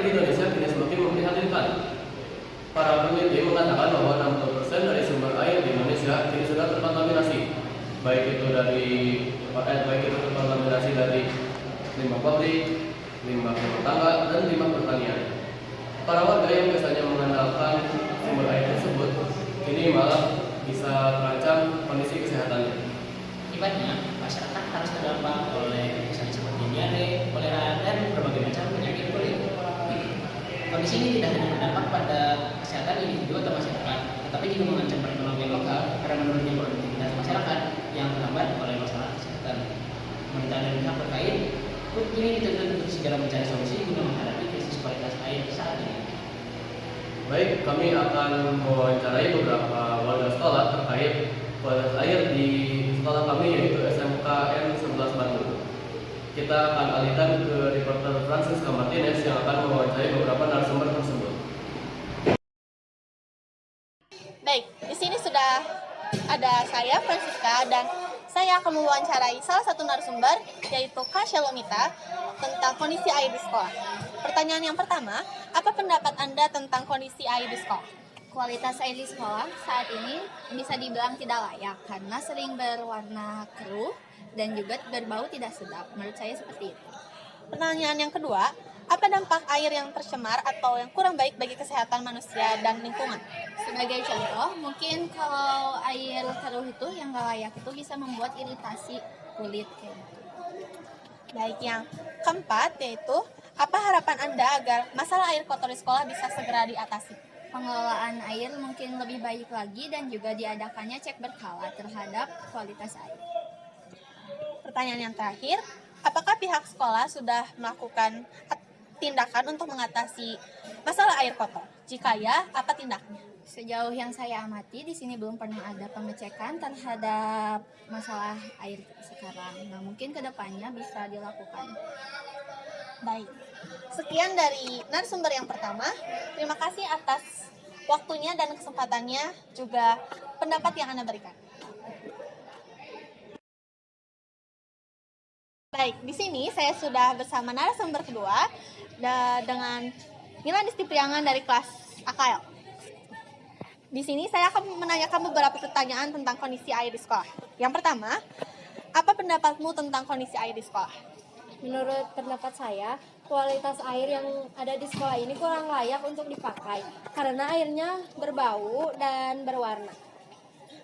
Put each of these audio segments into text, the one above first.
di Indonesia kini semakin memprihatinkan. Para peneliti mengatakan bahwa 60% dari sumber air di Indonesia kini sudah terkontaminasi, baik itu terkontaminasi dari limbah pabrik, limbah rumah tangga, dan limbah pertanian. Para warga yang biasanya mengandalkan sumber air tersebut kini malah bisa terancam kondisi kesehatannya. Akibatnya, masyarakat harus terdampak oleh misalnya seperti diare, kolera, dan berbagai macam penyakit kulit. Kondisi ini tidak hanya berdampak pada kesehatan individu atau masyarakat, tetapi juga mengancam perekonomian lokal karena menurunnya produktivitas masyarakat yang terhambat oleh masalah kesehatan. Pemerintah dan pihak terkait pun kini dituntut untuk segera mencari solusi guna menghadapi krisis kualitas air saat ini. Baik, kami akan mewawancarai beberapa warga sekolah terkait kualitas air di sekolah kami, yaitu SMKN 11 Bandung. Kita akan alihkan ke reporter Francisca Martinez yang akan mewawancarai beberapa narasumber tersebut. Baik, di sini sudah ada saya, Francisca, dan saya akan mewawancarai salah satu narasumber, yaitu Kak Shalomita, tentang kondisi air di sekolah. Pertanyaan yang pertama, apa pendapat Anda tentang kondisi air di sekolah? Kualitas air di sekolah saat ini bisa dibilang tidak layak karena sering berwarna keruh dan juga berbau tidak sedap. Menurut saya seperti itu. Pertanyaan yang kedua, apa dampak air yang tercemar atau yang kurang baik bagi kesehatan manusia dan lingkungan? Sebagai contoh, mungkin kalau air keruh itu yang nggak layak itu bisa membuat iritasi kulit kayak gitu. Baik, yang keempat yaitu, apa harapan Anda agar masalah air kotor di sekolah bisa segera diatasi? Pengelolaan air mungkin lebih baik lagi dan juga diadakannya cek berkala terhadap kualitas air. Pertanyaan yang terakhir, apakah pihak sekolah sudah melakukan tindakan untuk mengatasi masalah air kotor? Jika ya, apa tindaknya? Sejauh yang saya amati, di sini belum pernah ada pengecekan terhadap masalah air sekarang. Nah, mungkin kedepannya bisa dilakukan. Baik, sekian dari narasumber yang pertama. Terima kasih atas waktunya dan kesempatannya, juga pendapat yang Anda berikan. Baik, di sini saya sudah bersama narasumber kedua dengan Mila Disti Priangan dari kelas AKL. Di sini saya akan menanyakan beberapa pertanyaan tentang kondisi air di sekolah. Yang pertama, apa pendapatmu tentang kondisi air di sekolah? Menurut pendapat saya, kualitas air yang ada di sekolah ini kurang layak untuk dipakai karena airnya berbau dan berwarna.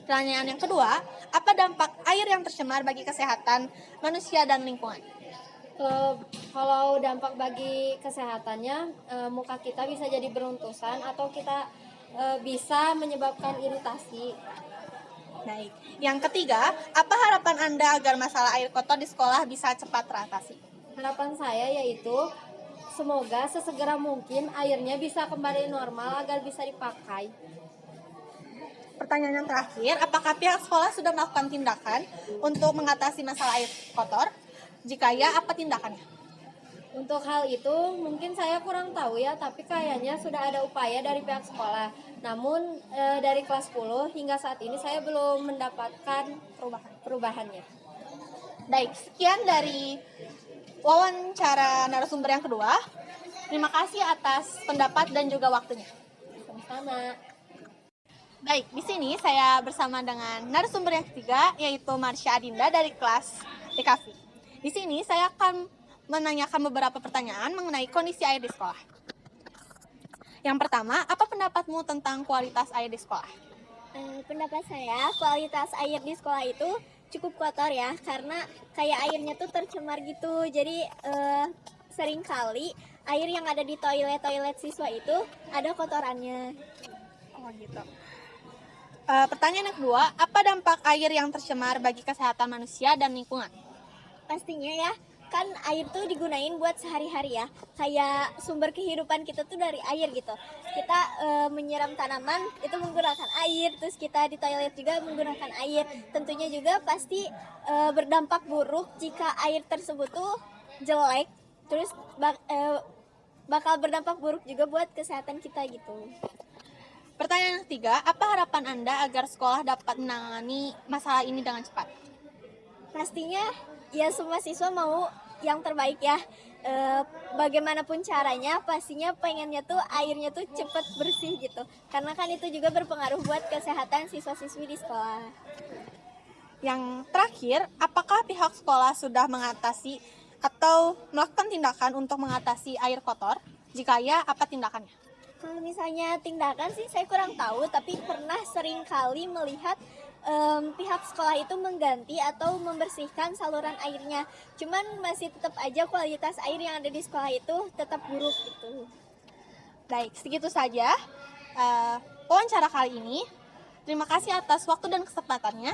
Pertanyaan yang kedua, apa dampak air yang tercemar bagi kesehatan manusia dan lingkungan? Kalau dampak bagi kesehatannya, muka kita bisa jadi beruntusan atau kita bisa menyebabkan iritasi. Baik. Yang ketiga, apa harapan Anda agar masalah air kotor di sekolah bisa cepat teratasi? Harapan saya yaitu semoga sesegera mungkin airnya bisa kembali normal agar bisa dipakai. Pertanyaan yang terakhir, apakah pihak sekolah sudah melakukan tindakan untuk mengatasi masalah air kotor? Jika ya, apa tindakannya? Untuk hal itu mungkin saya kurang tahu ya, tapi kayaknya sudah ada upaya dari pihak sekolah. Namun dari kelas 10 hingga saat ini saya belum mendapatkan perubahannya. Baik, sekian dari wawancara narasumber yang kedua. Terima kasih atas pendapat dan juga waktunya. Sama-sama. Baik, di sini saya bersama dengan narasumber yang ketiga, yaitu Marsha Adinda dari kelas DKV. Di sini saya akan menanyakan beberapa pertanyaan mengenai kondisi air di sekolah. Yang pertama, apa pendapatmu tentang kualitas air di sekolah? Pendapat saya, kualitas air di sekolah itu cukup kotor ya, karena kayak airnya tuh tercemar gitu. Jadi sering kali air yang ada di toilet siswa itu ada kotorannya. Oh gitu. Pertanyaan yang kedua, apa dampak air yang tercemar bagi kesehatan manusia dan lingkungan? Pastinya ya, kan air tuh digunain buat sehari-hari ya, kayak sumber kehidupan kita tuh dari air gitu. Kita menyiram tanaman itu menggunakan air, terus kita di toilet juga menggunakan air. Tentunya juga pasti berdampak buruk jika air tersebut tuh jelek, terus bakal berdampak buruk juga buat kesehatan kita gitu. Pertanyaan yang ketiga, apa harapan Anda agar sekolah dapat menangani masalah ini dengan cepat? Pastinya ya semua siswa mau yang terbaik ya. bagaimanapun caranya pastinya pengennya tuh airnya tuh cepet bersih gitu. Karena kan itu juga berpengaruh buat kesehatan siswa-siswi di sekolah. Yang terakhir, apakah pihak sekolah sudah mengatasi atau melakukan tindakan untuk mengatasi air kotor? Jika ya, apa tindakannya? Kalau misalnya tindakan sih saya kurang tahu, tapi pernah sering kali melihat pihak sekolah itu mengganti atau membersihkan saluran airnya. Cuman masih tetap aja kualitas air yang ada di sekolah itu tetap buruk gitu. Baik, segitu saja wawancara kali ini. Terima kasih atas waktu dan kesempatannya.